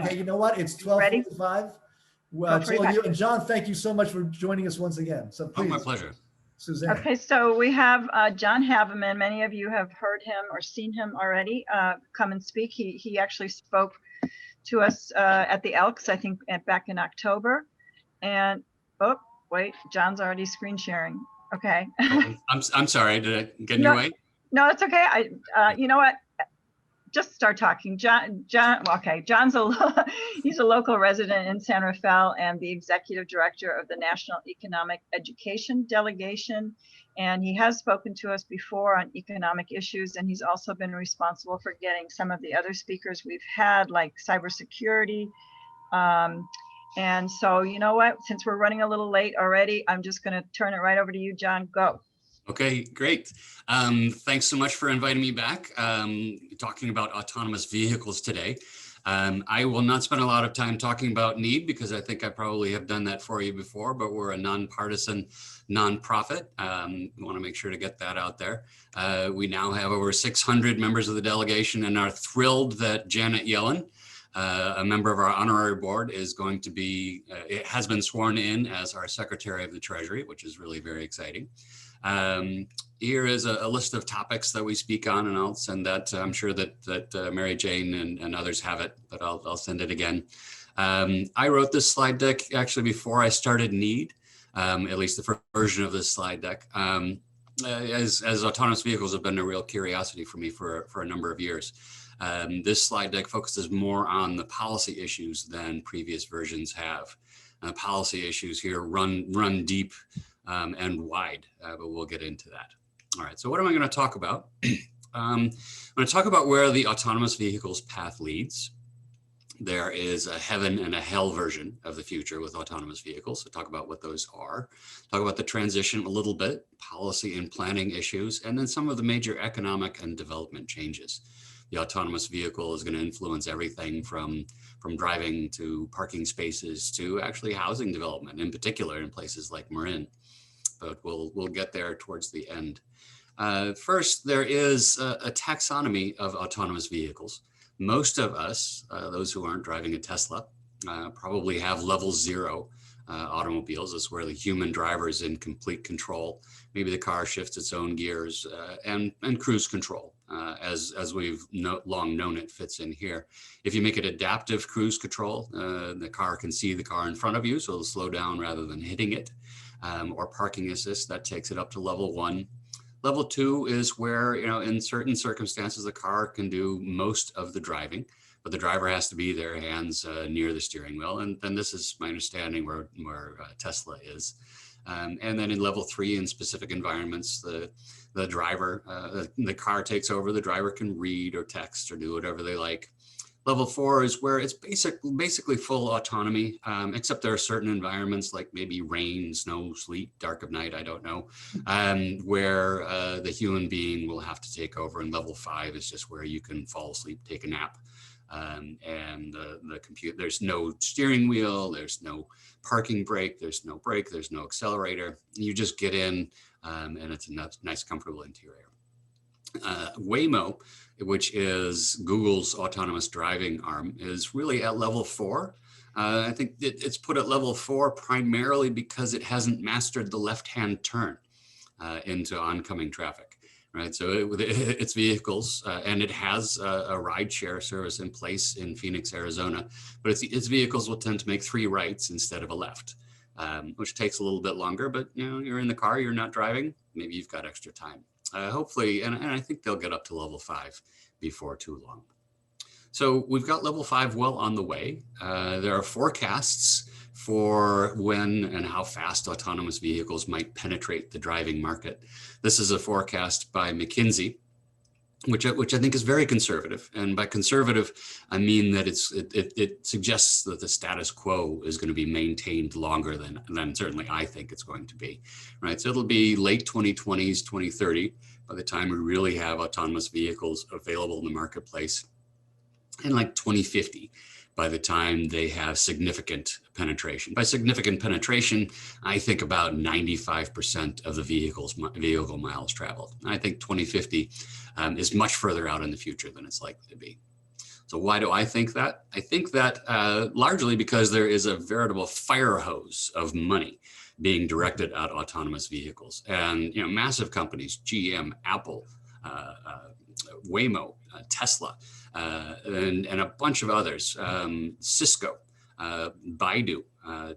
Okay, you know what? It's 12:45. Well, it's all you. And John, thank you so much for joining us once again. So please. Oh, my pleasure. Suzanne. Okay, so we have John Haveman. Many of you have heard him or seen him already come and speak. He actually spoke to us at the Elks, I think, back in October. And oh, wait, John's already screen sharing. Okay. Oh, I'm sorry. Did I get in your way? No, it's okay. You know what? Just start talking. John. Okay, John's he's a local resident in San Rafael and the executive director of the National Economic Education Delegation. And he has spoken to us before on economic issues, and he's also been responsible for getting some of the other speakers we've had, like cybersecurity. And so, you know what? Since we're running a little late already, I'm just going to turn it right over to you, John. Go. Okay, great. Thanks so much for inviting me back. Talking about autonomous vehicles today. I will not spend a lot of time talking about NEED because I think I probably have done that for you before, but we're a nonpartisan nonprofit. We want to make sure to get that out there. We now have over 600 members of the delegation and are thrilled that Janet Yellen, a member of our honorary board, is going to be, it has been sworn in as our Secretary of the Treasury, which is really very exciting. Here is a list of topics that we speak on, and I'll send that. I'm sure that Mary Jane and others have it, but I'll send it again. I wrote this slide deck actually before I started NEED, at least the first version of this slide deck. As autonomous vehicles have been a real curiosity for me for a number of years. This slide deck focuses more on the policy issues than previous versions have. Policy issues here run deep and wide, but we'll get into that. All right, so what am I going to talk about? I'm going to talk about where the autonomous vehicles path leads. There is a heaven and a hell version of the future with autonomous vehicles. So talk about what those are, talk about the transition a little bit, policy and planning issues, and then some of the major economic and development changes. The autonomous vehicle is going to influence everything from driving to parking spaces to actually housing development, in particular in places like Marin. But we'll get there towards the end. First, there is a taxonomy of autonomous vehicles. Most of us, those who aren't driving a Tesla, probably have level 0 automobiles. That's where the human driver is in complete control. Maybe the car shifts its own gears and cruise control, as we've long known it fits in here. If you make it adaptive cruise control, the car can see the car in front of you, so it'll slow down rather than hitting it. Or parking assist, that takes it up to level 1. Level 2 is where, in certain circumstances, the car can do most of the driving, but the driver has to be there, hands near the steering wheel. And this is my understanding where Tesla is. And then in level 3, in specific environments, the driver, the car takes over, the driver can read or text or do whatever they like. Level 4 is where it's basically full autonomy, except there are certain environments like maybe rain, snow, sleet, dark of night, I don't know, where the human being will have to take over. And level 5 is just where you can fall asleep, take a nap, and the computer, there's no steering wheel, there's no parking brake, there's no brake, there's no accelerator. You just get in, and it's a nice, comfortable interior. Waymo, which is Google's autonomous driving arm, is really at level 4. I think it's put at level 4 primarily because it hasn't mastered the left-hand turn into oncoming traffic, right? So its vehicles, and it has a ride-share service in place in Phoenix, Arizona, but its vehicles will tend to make 3 rights instead of a left, which takes a little bit longer, but you're in the car, you're not driving, maybe you've got extra time. Hopefully, and I think they'll get up to level 5 before too long. So we've got level 5 well on the way. There are forecasts for when and how fast autonomous vehicles might penetrate the driving market. This is a forecast by McKinsey, which I think is very conservative. And by conservative, I mean that it suggests that the status quo is going to be maintained longer than certainly I think it's going to be, right? So it'll be late 2020s, 2030, by the time we really have autonomous vehicles available in the marketplace, and like 2050, by the time they have significant penetration. By significant penetration, I think about 95% of the vehicle miles traveled. I think 2050 is much further out in the future than it's likely to be. So why do I think that? I think that largely because there is a veritable fire hose of money being directed at autonomous vehicles. And massive companies, GM, Apple, Waymo, Tesla, and a bunch of others, Cisco, Baidu,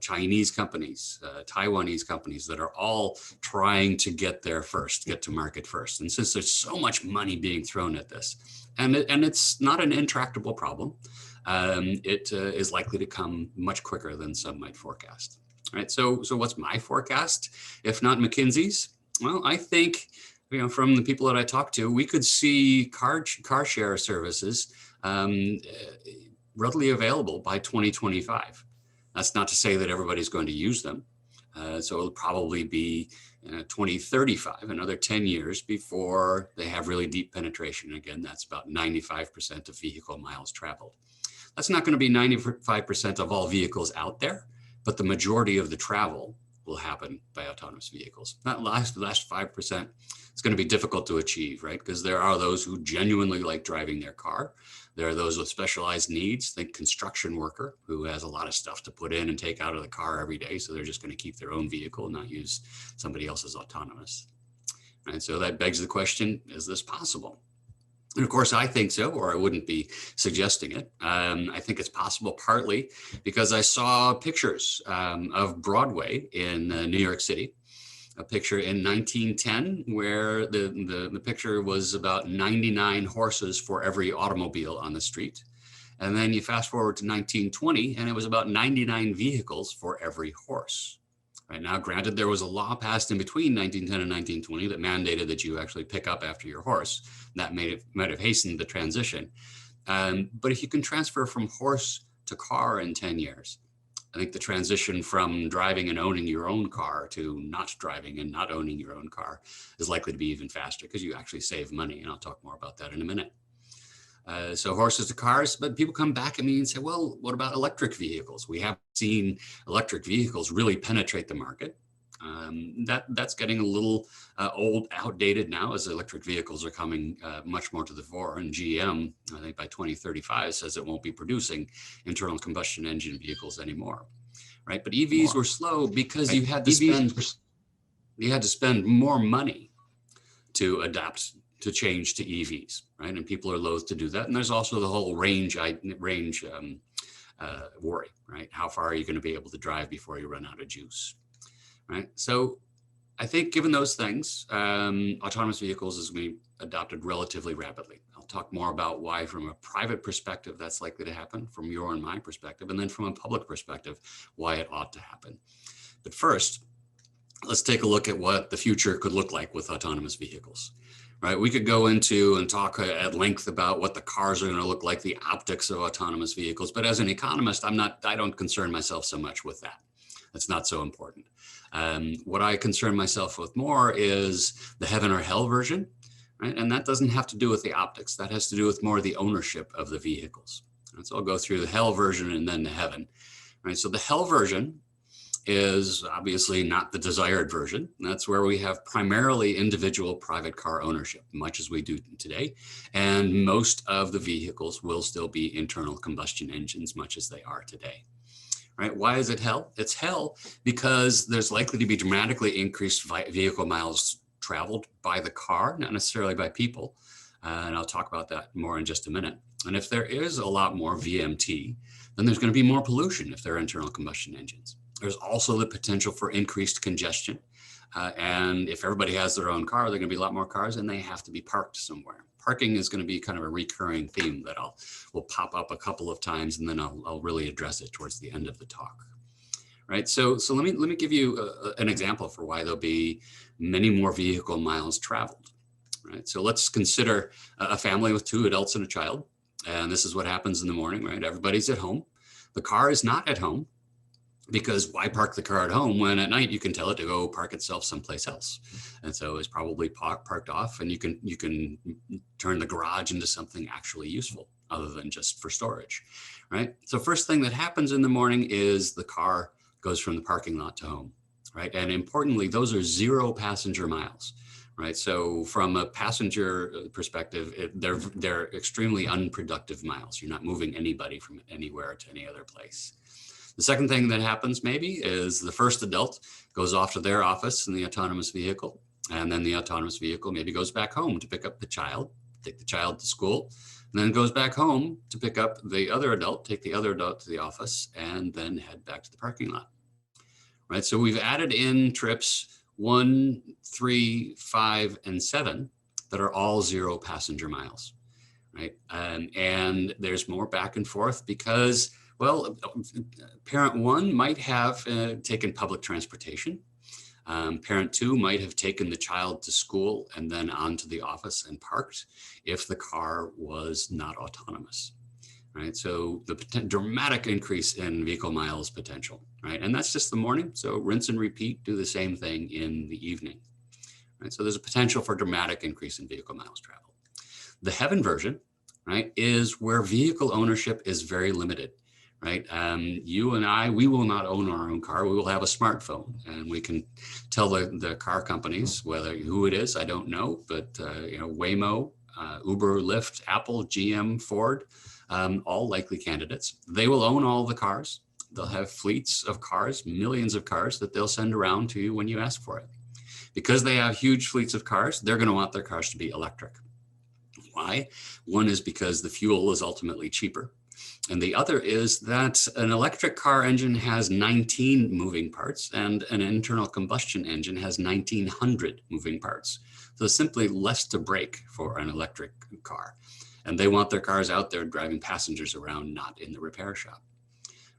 Chinese companies, Taiwanese companies that are all trying to get there first, get to market first. And since there's so much money being thrown at this, and it's not an intractable problem, it is likely to come much quicker than some might forecast. Right. So what's my forecast? If not McKinsey's, well, I think from the people that I talked to, we could see car share services readily available by 2025. That's not to say that everybody's going to use them. So it'll probably be 2035, another 10 years before they have really deep penetration. Again, that's about 95% of vehicle miles traveled. That's not going to be 95% of all vehicles out there, but the majority of the travel will happen by autonomous vehicles. That last 5%, it's going to be difficult to achieve, right? Because there are those who genuinely like driving their car. There are those with specialized needs, think construction worker who has a lot of stuff to put in and take out of the car every day. So they're just going to keep their own vehicle and not use somebody else's autonomous. And so that begs the question, is this possible? And of course, I think so, or I wouldn't be suggesting it. I think it's possible partly because I saw pictures of Broadway in New York City, a picture in 1910 where the picture was about 99 horses for every automobile on the street. And then you fast forward to 1920 and it was about 99 vehicles for every horse. Right now, granted, there was a law passed in between 1910 and 1920 that mandated that you actually pick up after your horse. That might have hastened the transition. But if you can transfer from horse to car in 10 years, I think the transition from driving and owning your own car to not driving and not owning your own car is likely to be even faster because you actually save money. And I'll talk more about that in a minute. So horses to cars, but people come back at me and say, well, what about electric vehicles? We haven't seen electric vehicles really penetrate the market. That's getting a little old, outdated now as electric vehicles are coming much more to the fore. And GM, I think by 2035 says it won't be producing internal combustion engine vehicles anymore, right? But EVs were slow because you had to spend more money to adapt to change to EVs, right? And people are loath to do that. And there's also the whole range worry, right? How far are you going to be able to drive before you run out of juice, right? So I think given those things, autonomous vehicles is going to be adopted relatively rapidly. I'll talk more about why from a private perspective that's likely to happen, from your and my perspective, and then from a public perspective, why it ought to happen. But first, let's take a look at what the future could look like with autonomous vehicles. Right, we could go into and talk at length about what the cars are going to look like, the optics of autonomous vehicles. But as an economist, I don't concern myself so much with that. That's not so important. What I concern myself with more is the heaven or hell version, right? And that doesn't have to do with the optics. That has to do with more the ownership of the vehicles. And so I'll go through the hell version and then the heaven, right? So the hell version is obviously not the desired version. That's where we have primarily individual private car ownership, much as we do today. And most of the vehicles will still be internal combustion engines, much as they are today. Right? Why is it hell? It's hell because there's likely to be dramatically increased vehicle miles traveled by the car, not necessarily by people. And I'll talk about that more in just a minute. And if there is a lot more VMT, then there's going to be more pollution if they're internal combustion engines. There's also the potential for increased congestion. And if everybody has their own car, there are going to be a lot more cars and they have to be parked somewhere. Parking is going to be kind of a recurring theme that will pop up a couple of times and then I'll really address it towards the end of the talk. Right. So let me give you an example for why there'll be many more vehicle miles traveled. Right. So let's consider a family with 2 adults and a child. And this is what happens in the morning, right? Everybody's at home. The car is not at home. Because why park the car at home when at night you can tell it to go park itself someplace else? And so it's probably parked off and you can turn the garage into something actually useful other than just for storage, right? So first thing that happens in the morning is the car goes from the parking lot to home, right? And importantly, those are 0 passenger miles, right? So from a passenger perspective, they're extremely unproductive miles. You're not moving anybody from anywhere to any other place. The second thing that happens maybe is the first adult goes off to their office in the autonomous vehicle, and then the autonomous vehicle maybe goes back home to pick up the child, take the child to school, and then goes back home to pick up the other adult, take the other adult to the office, and then head back to the parking lot. Right, so we've added in trips 1, 3, 5, and 7 that are all 0 passenger miles, right? And there's more back and forth because, well, parent 1 might have taken public transportation. Parent 2 might have taken the child to school and then on to the office and parked if the car was not autonomous. Right, so the dramatic increase in vehicle miles potential, right? And that's just the morning. So rinse and repeat, do the same thing in the evening. Right, so there's a potential for dramatic increase in vehicle miles traveled. The Haveman version, right, is where vehicle ownership is very limited, right? You and I, we will not own our own car. We will have a smartphone, and we can tell the car companies who it is. I don't know, but you know, Waymo, Uber, Lyft, Apple, GM, Ford. All likely candidates. They will own all the cars. They'll have fleets of cars, millions of cars that they'll send around to you when you ask for it. Because they have huge fleets of cars, they're going to want their cars to be electric. Why? One is because the fuel is ultimately cheaper. And the other is that an electric car engine has 19 moving parts and an internal combustion engine has 1900 moving parts. So there's simply less to break for an electric car. And they want their cars out there driving passengers around, not in the repair shop.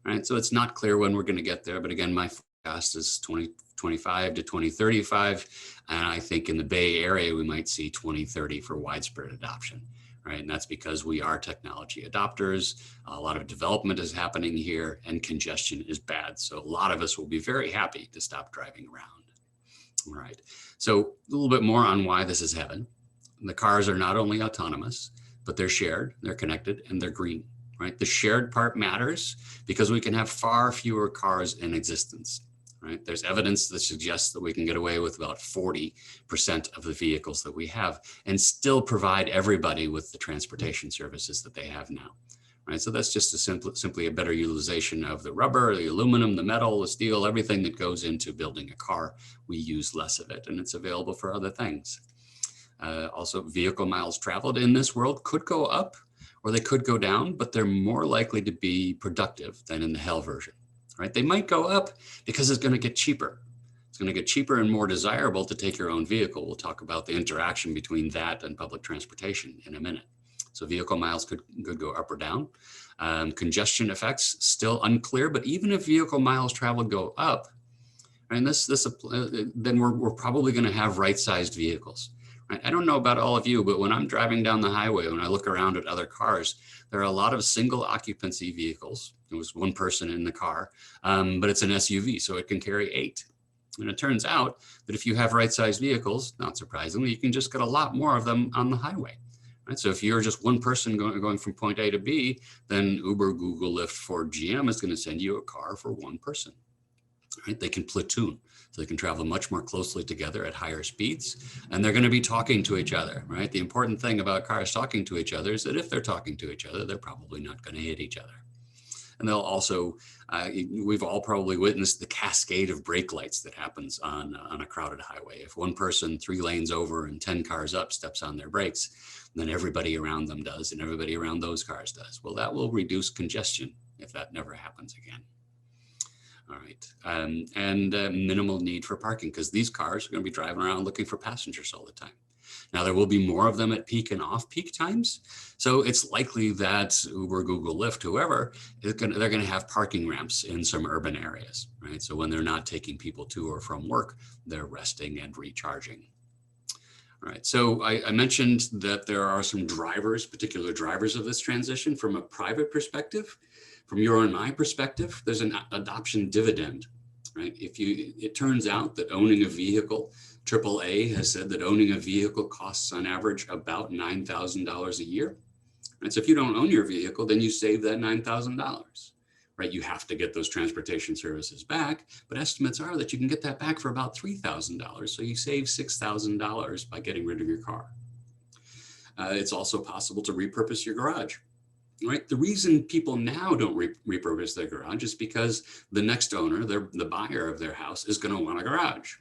Right, so it's not clear when we're going to get there. But again, my forecast is 2025 to 2035. And I think in the Bay Area, we might see 2030 for widespread adoption. Right, and that's because we are technology adopters. A lot of development is happening here and congestion is bad. So a lot of us will be very happy to stop driving around. All right, so a little bit more on why this is heaven. The cars are not only autonomous, but they're shared, they're connected, and they're green, right? The shared part matters because we can have far fewer cars in existence, right? There's evidence that suggests that we can get away with about 40% of the vehicles that we have and still provide everybody with the transportation services that they have now, right? So that's just simply a better utilization of the rubber, the aluminum, the metal, the steel, everything that goes into building a car. We use less of it and it's available for other things. Also, vehicle miles traveled in this world could go up or they could go down, but they're more likely to be productive than in the hell version, right? They might go up because it's going to get cheaper. It's going to get cheaper and more desirable to take your own vehicle. We'll talk about the interaction between that and public transportation in a minute. So vehicle miles could go up or down. Congestion effects, still unclear, but even if vehicle miles traveled go up, and then we're probably going to have right-sized vehicles. I don't know about all of you, but when I'm driving down the highway, when I look around at other cars, there are a lot of single occupancy vehicles. It was one person in the car, but it's an SUV, so it can carry 8. And it turns out that if you have right-sized vehicles, not surprisingly, you can just get a lot more of them on the highway. Right? So if you're just one person going from point A to B, then Uber, Google, Lyft, Ford, GM is going to send you a car for one person. Right? They can platoon, so they can travel much more closely together at higher speeds, and they're going to be talking to each other, right? The important thing about cars talking to each other is that if they're talking to each other, they're probably not going to hit each other. And they'll also, we've all probably witnessed the cascade of brake lights that happens on a crowded highway. If one person 3 lanes over and 10 cars up steps on their brakes, then everybody around them does, and everybody around those cars does. Well, that will reduce congestion if that never happens again. All right, and minimal need for parking because these cars are going to be driving around looking for passengers all the time. Now, there will be more of them at peak and off-peak times. So it's likely that Uber, Google, Lyft, whoever, they're going to have parking ramps in some urban areas, right? So when they're not taking people to or from work, they're resting and recharging. All right, so I mentioned that there are some drivers, particular drivers of this transition from a private perspective. From your and my perspective, there's an adoption dividend, right? It turns out that owning a vehicle, AAA has said that owning a vehicle costs on average about $9,000 a year. And so if you don't own your vehicle, then you save that $9,000, right? You have to get those transportation services back, but estimates are that you can get that back for about $3,000. So you save $6,000 by getting rid of your car. It's also possible to repurpose your garage. Right. The reason people now don't repurpose their garage is because the next owner, the buyer of their house, is going to want a garage.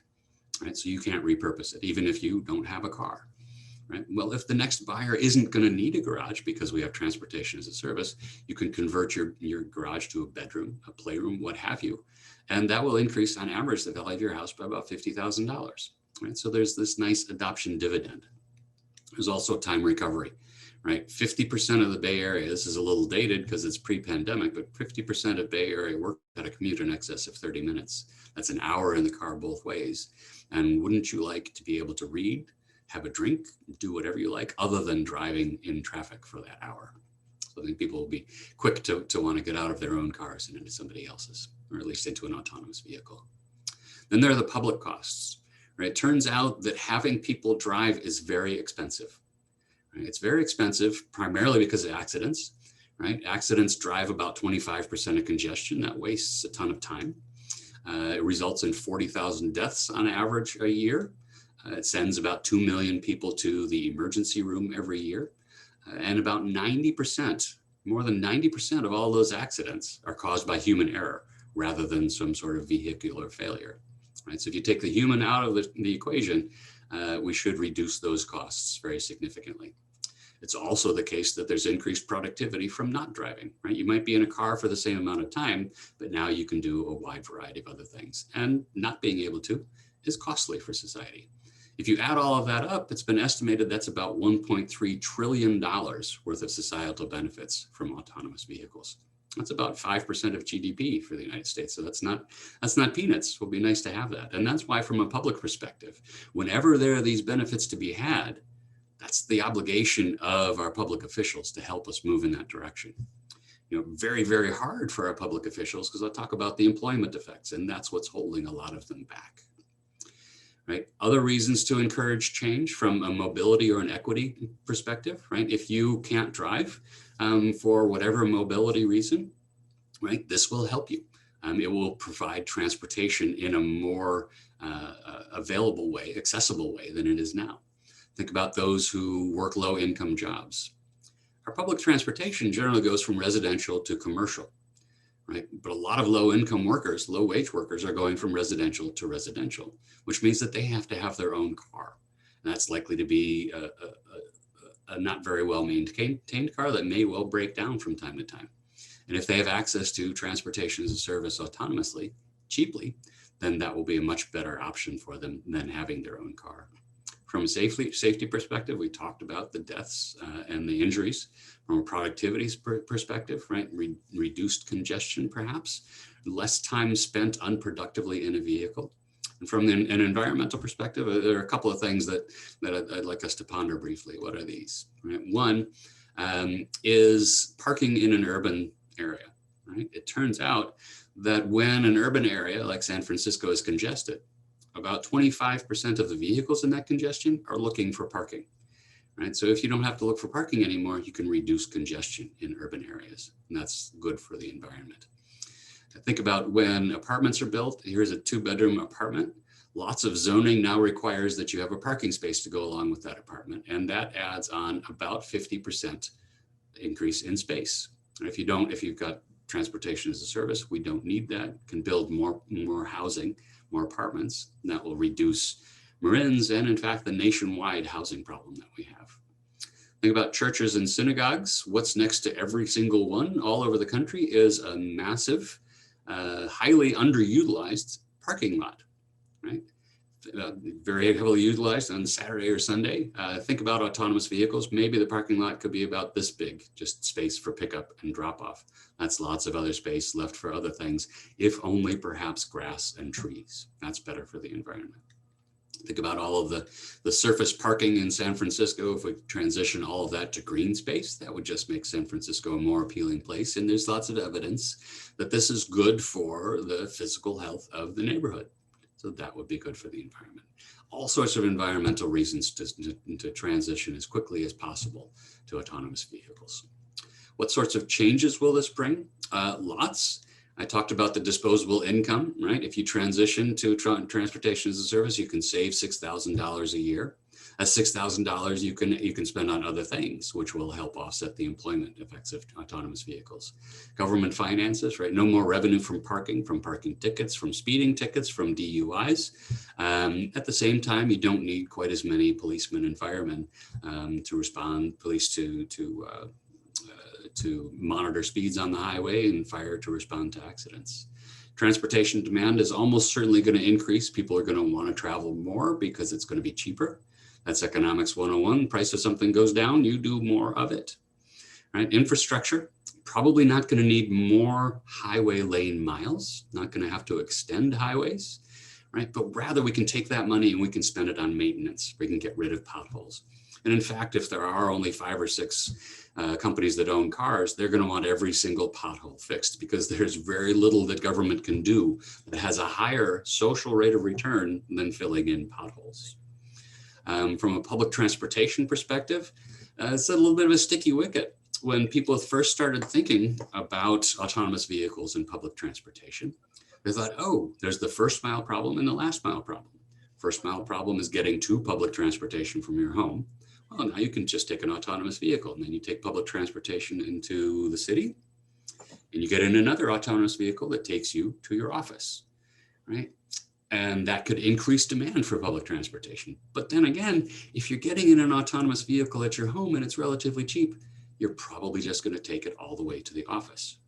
Right. So you can't repurpose it, even if you don't have a car. Right. Well, if the next buyer isn't going to need a garage because we have transportation as a service, you can convert your garage to a bedroom, a playroom, what have you. And that will increase on average the value of your house by about $50,000. Right. So there's this nice adoption dividend. There's also time recovery. Right, 50% of the Bay Area, this is a little dated because it's pre-pandemic, but 50% of Bay Area work at a commute in excess of 30 minutes. That's an hour in the car both ways. And wouldn't you like to be able to read, have a drink, do whatever you like, other than driving in traffic for that hour? So I think people will be quick to want to get out of their own cars and into somebody else's, or at least into an autonomous vehicle. Then there are the public costs. Right? It turns out that having people drive is very expensive. It's very expensive, primarily because of accidents, right? Accidents drive about 25% of congestion. That wastes a ton of time. It results in 40,000 deaths on average a year. It sends about 2 million people to the emergency room every year. And about 90%, more than 90% of all those accidents are caused by human error rather than some sort of vehicular failure, right? So if you take the human out of the equation, we should reduce those costs very significantly. It's also the case that there's increased productivity from not driving, right? You might be in a car for the same amount of time, but now you can do a wide variety of other things. And not being able to is costly for society. If you add all of that up, it's been estimated that's about $1.3 trillion worth of societal benefits from autonomous vehicles. That's about 5% of GDP for the United States. So that's not peanuts. It will be nice to have that. And that's why, from a public perspective, whenever there are these benefits to be had, that's the obligation of our public officials to help us move in that direction. You know, very, very hard for our public officials, because I'll talk about the employment effects, and that's what's holding a lot of them back. Right? Other reasons to encourage change from a mobility or an equity perspective, right? If you can't drive for whatever mobility reason, right, this will help you. It will provide transportation in a more available way, accessible way than it is now. Think about those who work low-income jobs. Our public transportation generally goes from residential to commercial, right? But a lot of low-income workers, low-wage workers, are going from residential to residential, which means that they have to have their own car. And that's likely to be a not very well-maintained car that may well break down from time to time. And if they have access to transportation as a service autonomously, cheaply, then that will be a much better option for them than having their own car. From a safety perspective, we talked about the deaths and the injuries. From a productivity perspective, right? Reduced congestion, perhaps, less time spent unproductively in a vehicle. And from an environmental perspective, there are a couple of things that I'd like us to ponder briefly. What are these? Right? One is parking in an urban area. Right? It turns out that when an urban area like San Francisco is congested, about 25% of the vehicles in that congestion are looking for parking, right? So if you don't have to look for parking anymore, you can reduce congestion in urban areas, and that's good for the environment. Think about when apartments are built. Here's a 2-bedroom apartment. Lots of zoning now requires that you have a parking space to go along with that apartment, and that adds on about 50% increase in space. If you've got transportation as a service, we don't need that. Can build more housing, more apartments, and that will reduce Marin's and, in fact, the nationwide housing problem that we have. Think about churches and synagogues. What's next to every single one all over the country is a massive, highly underutilized parking lot, right? Very heavily utilized on Saturday or Sunday. Think about autonomous vehicles. Maybe the parking lot could be about this big, just space for pickup and drop off. That's lots of other space left for other things, if only perhaps grass and trees. That's better for the environment. Think about all of the surface parking in San Francisco. If we transition all of that to green space, that would just make San Francisco a more appealing place. And there's lots of evidence that this is good for the physical health of the neighborhood. So that would be good for the environment. All sorts of environmental reasons to transition as quickly as possible to autonomous vehicles. What sorts of changes will this bring? Lots. I talked about the disposable income, right? If you transition to transportation as a service, you can save $6,000 a year. That's $6,000 you can spend on other things, which will help offset the employment effects of autonomous vehicles. Government finances, right? No more revenue from parking tickets, from speeding tickets, from DUIs. At the same time, you don't need quite as many policemen and firemen to respond, police to monitor speeds on the highway, and fire to respond to accidents. Transportation demand is almost certainly going to increase. People are going to want to travel more because it's going to be cheaper. That's economics 101. Price of something goes down, you do more of it. Right? Infrastructure, probably not going to need more highway lane miles, not going to have to extend highways, right? But rather we can take that money and we can spend it on maintenance. We can get rid of potholes. And in fact, if there are only 5 or 6 companies that own cars, they're going to want every single pothole fixed, because there's very little that government can do that has a higher social rate of return than filling in potholes. From a public transportation perspective, it's a little bit of a sticky wicket. When people first started thinking about autonomous vehicles in public transportation, they thought, oh, there's the first mile problem and the last mile problem. First mile problem is getting to public transportation from your home. Well, now you can just take an autonomous vehicle, and then you take public transportation into the city, and you get in another autonomous vehicle that takes you to your office, right? And that could increase demand for public transportation. But then again, if you're getting in an autonomous vehicle at your home and it's relatively cheap, you're probably just going to take it all the way to the office,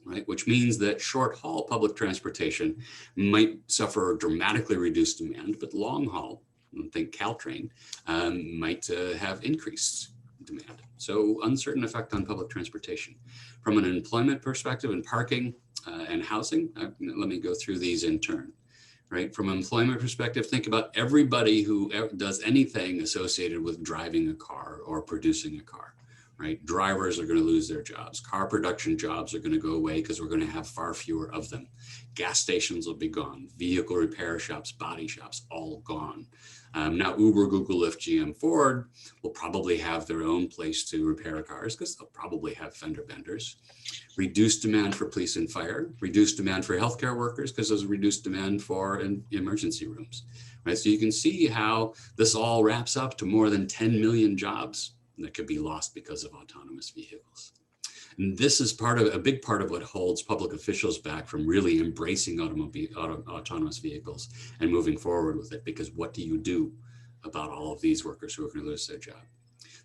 right? Which means that short haul public transportation might suffer dramatically reduced demand, but long haul, think Caltrain, might have increased demand. So uncertain effect on public transportation. From an employment perspective and parking and housing, let me go through these in turn. Right? From an employment perspective, think about everybody who does anything associated with driving a car or producing a car, right? Drivers are going to lose their jobs. Car production jobs are going to go away because we're going to have far fewer of them. Gas stations will be gone. Vehicle repair shops, body shops, all gone. Now, Uber, Google, Lyft, GM, Ford will probably have their own place to repair cars because they'll probably have fender benders. Reduced demand for police and fire, reduced demand for healthcare workers because there's reduced demand for emergency rooms, right? So you can see how this all wraps up to more than 10 million jobs that could be lost because of autonomous vehicles. And this is a big part of what holds public officials back from really embracing autonomous vehicles and moving forward with it, because what do you do about all of these workers who are going to lose their job?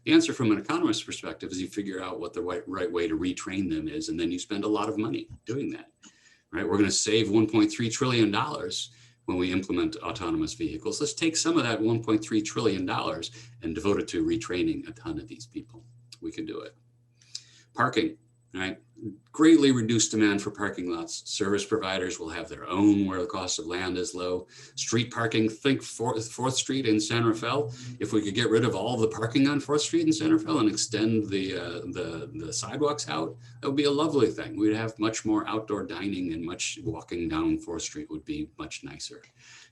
The answer from an economist's perspective is you figure out what the right way to retrain them is, and then you spend a lot of money doing that, right? We're going to save $1.3 trillion when we implement autonomous vehicles. Let's take some of that $1.3 trillion and devote it to retraining a ton of these people. We can do it. Parking, right? Greatly reduced demand for parking lots. Service providers will have their own where the cost of land is low. Street parking, think 4th Street in San Rafael. If we could get rid of all the parking on 4th Street in San Rafael and extend the sidewalks out, that would be a lovely thing. We'd have much more outdoor dining, and much walking down 4th Street would be much nicer.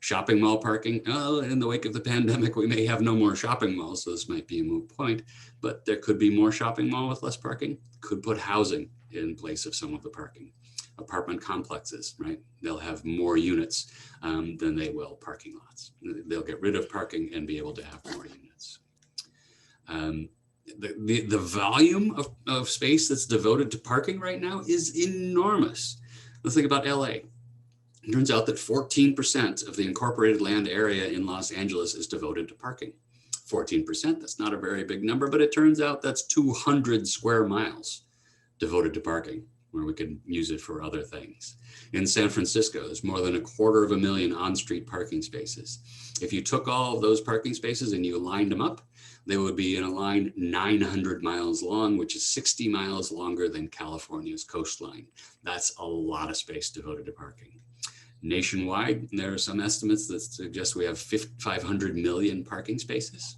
Shopping mall parking, in the wake of the pandemic, we may have no more shopping malls, so this might be a moot point, but there could be more shopping mall with less parking. Could put housing in place of some of the parking. Apartment complexes, right? They'll have more units than they will parking lots. They'll get rid of parking and be able to have more units. The volume of space that's devoted to parking right now is enormous. Let's think about LA. It turns out that 14% of the incorporated land area in Los Angeles is devoted to parking. 14%, that's not a very big number, but it turns out that's 200 square miles devoted to parking, where we could use it for other things. In San Francisco, there's more than 250,000 on-street parking spaces. If you took all of those parking spaces and you lined them up, they would be in a line 900 miles long, which is 60 miles longer than California's coastline. That's a lot of space devoted to parking. Nationwide, there are some estimates that suggest we have 500 million parking spaces,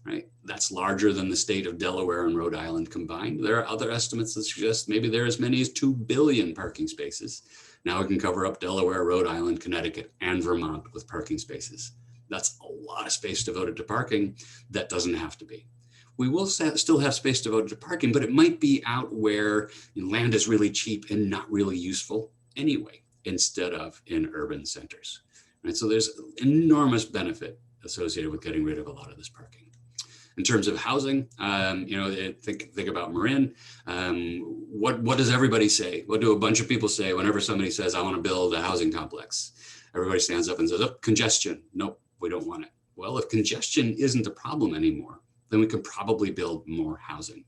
right? That's larger than the state of Delaware and Rhode Island combined. There are other estimates that suggest maybe there are as many as 2 billion parking spaces. Now we can cover up Delaware, Rhode Island, Connecticut, and Vermont with parking spaces. That's a lot of space devoted to parking. That doesn't have to be. We will still have space devoted to parking, but it might be out where land is really cheap and not really useful. anyway, instead of in urban centers. Right? So there's enormous benefit associated with getting rid of a lot of this parking. In terms of housing, think about Marin. What does everybody say? What do a bunch of people say whenever somebody says, I want to build a housing complex? Everybody stands up and says, oh, congestion. Nope, we don't want it. Well, if congestion isn't a problem anymore, then we can probably build more housing,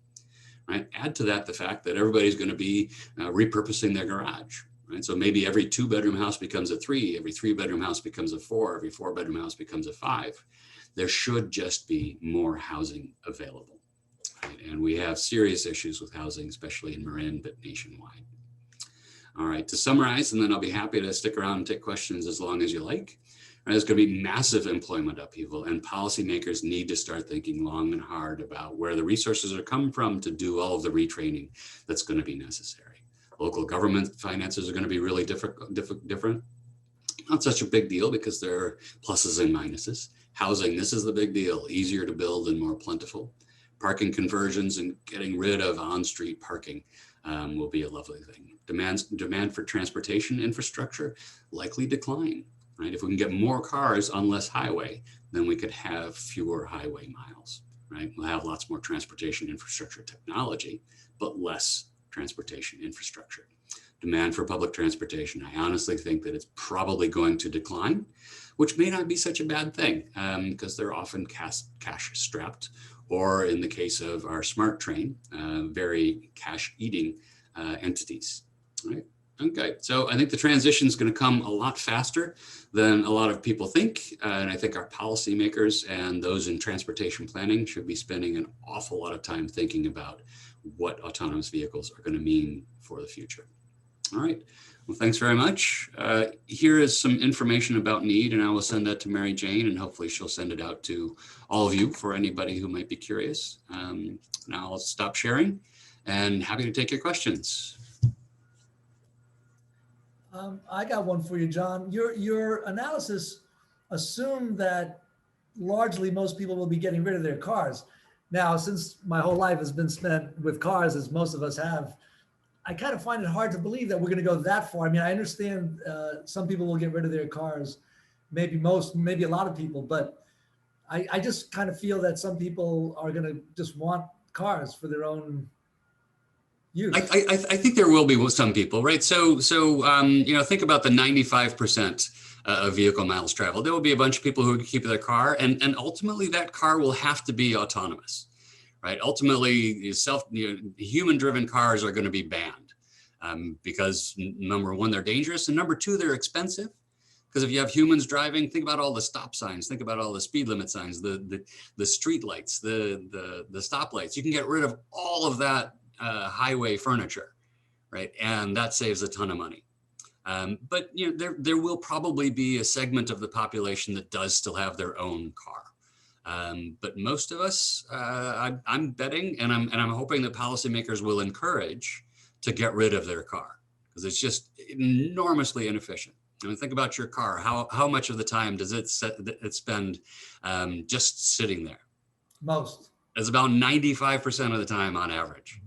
right? Add to that the fact that everybody's going to be repurposing their garage, right? So maybe every 2-bedroom house becomes a 3, every 3-bedroom house becomes a 4, every 4-bedroom house becomes a 5. There should just be more housing available, right? And we have serious issues with housing, especially in Marin, but nationwide. All right, to summarize, and then I'll be happy to stick around and take questions as long as you like. There's going to be massive employment upheaval, and policymakers need to start thinking long and hard about where the resources are coming from to do all of the retraining that's going to be necessary. Local government finances are going to be really different. Not such a big deal because there are pluses and minuses. Housing, this is the big deal, easier to build and more plentiful. Parking conversions and getting rid of on-street parking will be a lovely thing. Demand for transportation infrastructure likely decline. Right? If we can get more cars on less highway, then we could have fewer highway miles, right? We'll have lots more transportation infrastructure technology, but less transportation infrastructure. Demand for public transportation, I honestly think that it's probably going to decline, which may not be such a bad thing because they're often cash strapped, or in the case of our smart train, very cash eating entities, right? Okay, so I think the transition is going to come a lot faster than a lot of people think. And I think our policymakers and those in transportation planning should be spending an awful lot of time thinking about what autonomous vehicles are going to mean for the future. All right, well, thanks very much. Here is some information about NEED, and I will send that to Mary Jane, and hopefully she'll send it out to all of you for anybody who might be curious. Now I'll stop sharing and happy to take your questions. I got one for you, John. Your analysis assumed that largely most people will be getting rid of their cars. Now, since my whole life has been spent with cars, as most of us have, I kind of find it hard to believe that we're going to go that far. I mean, I understand some people will get rid of their cars, maybe a lot of people, but I just kind of feel that some people are going to just want cars for their own use. I think there will be some people, right? So think about the 95% of vehicle miles traveled. There will be a bunch of people who keep their car, and ultimately that car will have to be autonomous, right? Ultimately, human-driven cars are going to be banned because number one, they're dangerous, and number two, they're expensive. Because if you have humans driving, think about all the stop signs, think about all the speed limit signs, the street lights, the stoplights. You can get rid of all of that highway furniture, right? And that saves a ton of money. But there will probably be a segment of the population that does still have their own car. But most of us, I'm betting, and I'm hoping that policymakers will encourage to get rid of their car because it's just enormously inefficient. I mean, think about your car. How much of the time does it spend just sitting there? Most. It's about 95% of the time on average.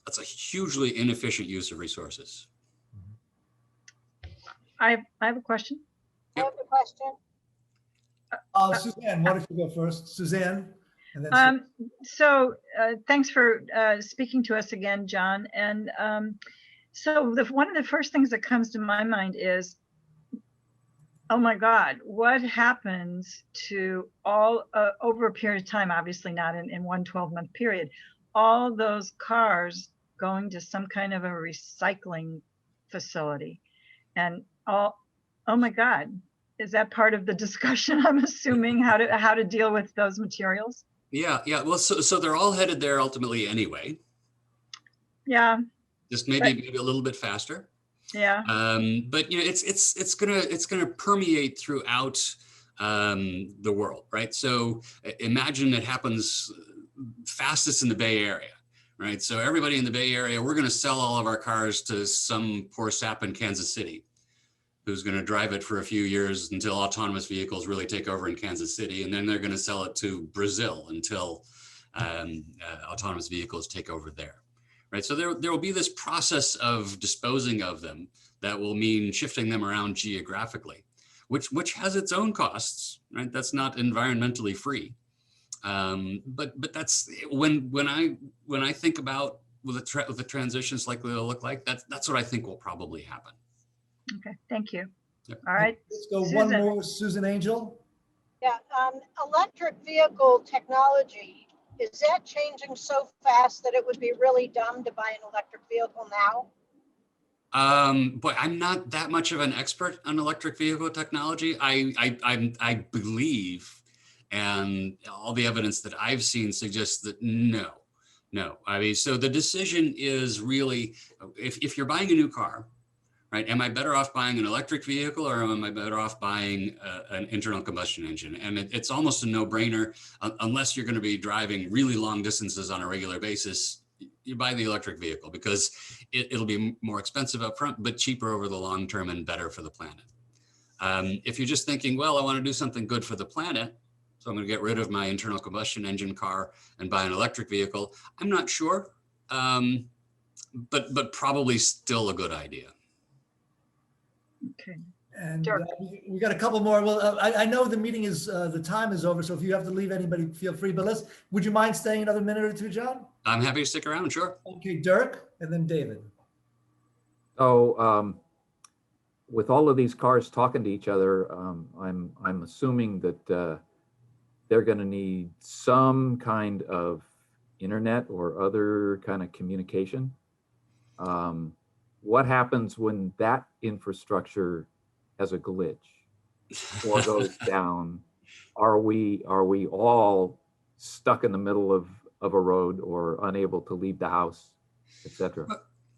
That's a hugely inefficient use of resources. I have a question. Yep. I have a question. Suzanne, why don't you go first? Suzanne. And then Thanks for speaking to us again, John. And one of the first things that comes to my mind is, oh my God, what happens to all over a period of time, obviously not in one 12-month period, all those cars going to some kind of a recycling facility and oh my God, is that part of the discussion? I'm assuming how to deal with those materials. Yeah. Well, so they're all headed there ultimately anyway. Yeah. Just maybe a little bit faster. Yeah. But it's gonna permeate throughout the world, right? So imagine it happens fastest in the Bay Area, right? So everybody in the Bay Area, we're gonna sell all of our cars to some poor sap in Kansas City who's gonna drive it for a few years until autonomous vehicles really take over in Kansas City, and then they're gonna sell it to Brazil until autonomous vehicles take over there. Right, so there will be this process of disposing of them that will mean shifting them around geographically, which has its own costs, right? That's not environmentally free. But that's when I think about what the transitions likely to look like, that's what I think will probably happen. Okay, thank you. Yep. All right, Let's go Susan. one more, Susan Angel. Yeah, electric vehicle technology, is that changing so fast that it would be really dumb to buy an electric vehicle now? But I'm not that much of an expert on electric vehicle technology. I believe, and all the evidence that I've seen suggests that no. I mean, so the decision is really, if you're buying a new car, right? Am I better off buying an electric vehicle, or am I better off buying an internal combustion engine? And it's almost a no-brainer, unless you're going to be driving really long distances on a regular basis. You buy the electric vehicle because it'll be more expensive up front, but cheaper over the long term and better for the planet. If you're just thinking, well, I want to do something good for the planet, so I'm going to get rid of my internal combustion engine car and buy an electric vehicle, I'm not sure, but probably still a good idea. Okay. And Dirk. we got a couple more. Well, I know the meeting is, the time is over, so if you have to leave, anybody feel free, but would you mind staying another minute or two, John? I'm happy to stick around, sure. Okay, Dirk, and then David. So with all of these cars talking to each other, I'm assuming that they're going to need some kind of internet or other kind of communication. What happens when that infrastructure has a glitch or goes down? Are we all stuck in the middle of a road or unable to leave the house, etc.?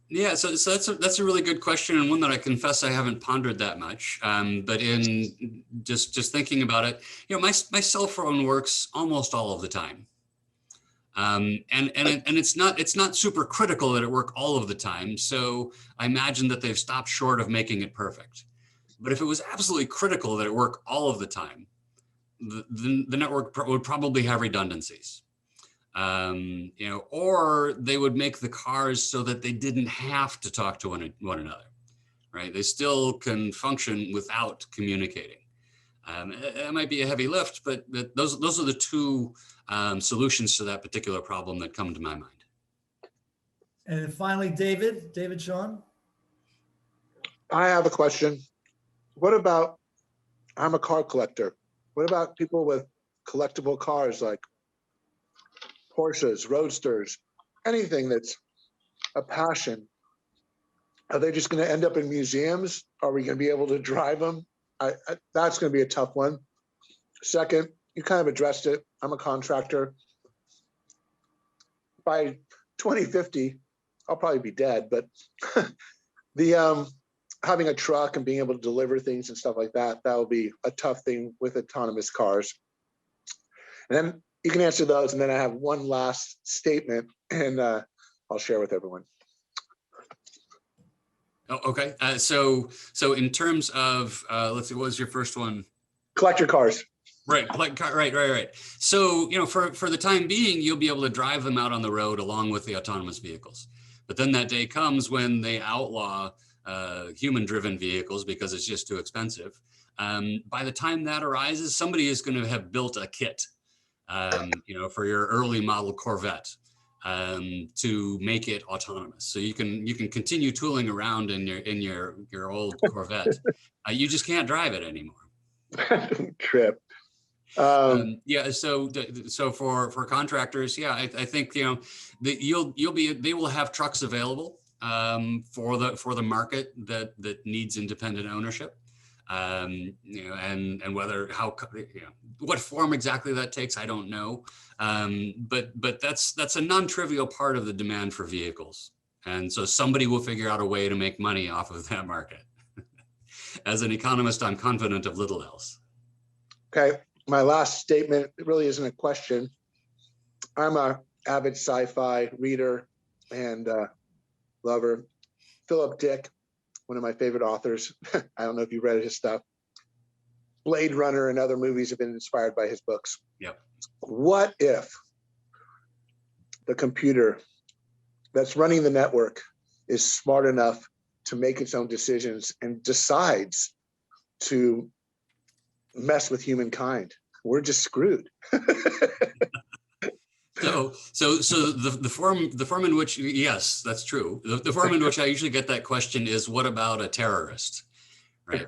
Yeah, so that's a really good question, and one that I confess I haven't pondered that much. But in just thinking about it, my cell phone works almost all of the time, and it's not super critical that it work all of the time. So I imagine that they've stopped short of making it perfect. But if it was absolutely critical that it work all of the time, the network would probably have redundancies. Or they would make the cars so that they didn't have to talk to one another, right? They still can function without communicating. It might be a heavy lift, but those are the two solutions to that particular problem that come to my mind. And finally, David Sean. I have a question. What about, I'm a car collector. What about people with collectible cars like Porsches, Roadsters, anything that's a passion? Are they just going to end up in museums? Are we going to be able to drive them? That's going to be a tough one. Second, you kind of addressed it. I'm a contractor. By 2050, I'll probably be dead, but the having a truck and being able to deliver things and stuff like that, that will be a tough thing with autonomous cars. And then you can answer those, and then I have one last statement, and I'll share with everyone. Oh, okay. So in terms of, let's see, what was your first one? Collector cars. Right. Right. So, for the time being, you'll be able to drive them out on the road along with the autonomous vehicles. But then that day comes when they outlaw human-driven vehicles because it's just too expensive. By the time that arises, somebody is going to have built a kit, for your early model Corvette, to make it autonomous. So you can continue tooling around in your old Corvette. You just can't drive it anymore. Trip. Yeah. So for contractors, yeah, I think they will have trucks available for the market that needs independent ownership. And whether what form exactly that takes, I don't know. But that's a non-trivial part of the demand for vehicles. And so somebody will figure out a way to make money off of that market. As an economist, I'm confident of little else. Okay, my last statement, it really isn't a question. I'm a avid sci-fi reader and lover. Philip Dick, one of my favorite authors. I don't know if you read his stuff. Blade Runner and other movies have been inspired by his books. Yep. What if the computer that's running the network is smart enough to make its own decisions and decides to mess with humankind, we're just screwed. So the form in which, yes, that's true. The form in which I usually get that question is, what about a terrorist, right?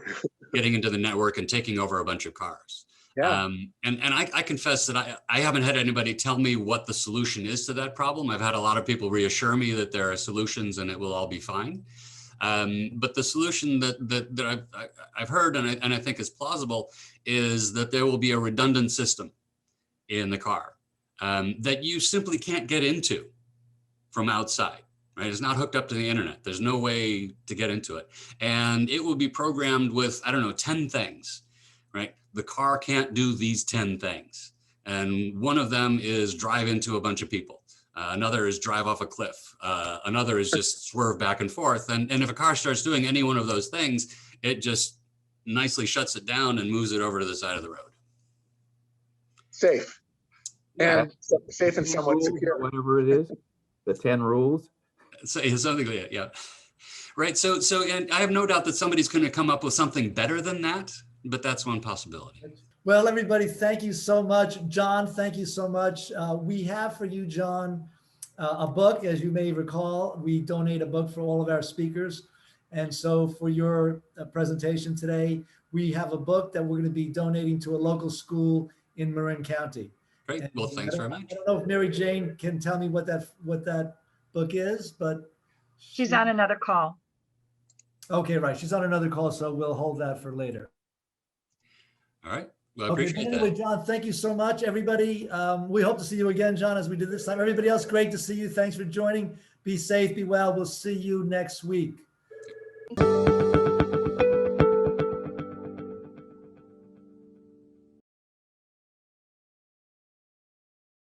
Getting into the network and taking over a bunch of cars. Yeah. And I confess that I haven't had anybody tell me what the solution is to that problem. I've had a lot of people reassure me that there are solutions and it will all be fine. But the solution that I've heard and I think is plausible is that there will be a redundant system in the car that you simply can't get into from outside, right? It's not hooked up to the internet. There's no way to get into it. And it will be programmed with, I don't know, 10 things, right? The car can't do these 10 things. And one of them is drive into a bunch of people. Another is drive off a cliff. Another is just swerve back and forth. And if a car starts doing any one of those things, it just nicely shuts it down and moves it over to the side of the road. Safe. Yeah. And safe and somewhat Rules, secure. whatever it is, the 10 rules. So something like that, yeah. Right, so and I have no doubt that somebody's going to come up with something better than that, but that's one possibility. Well, everybody, thank you so much. John, thank you so much. We have for you, John, a book. As you may recall, we donate a book for all of our speakers. And so for your presentation today, we have a book that we're going to be donating to a local school in Marin County. Great, And well, thanks very much. I don't know if Mary Jane can tell me what that book is, but She's on another call. okay, right. She's on another call, so we'll hold that for later. All right, well, I Okay, appreciate anyway, that. John, thank you so much, everybody. We hope to see you again, John, as we did this time. Everybody else, great to see you. Thanks for joining. Be safe, be well. We'll see you next week.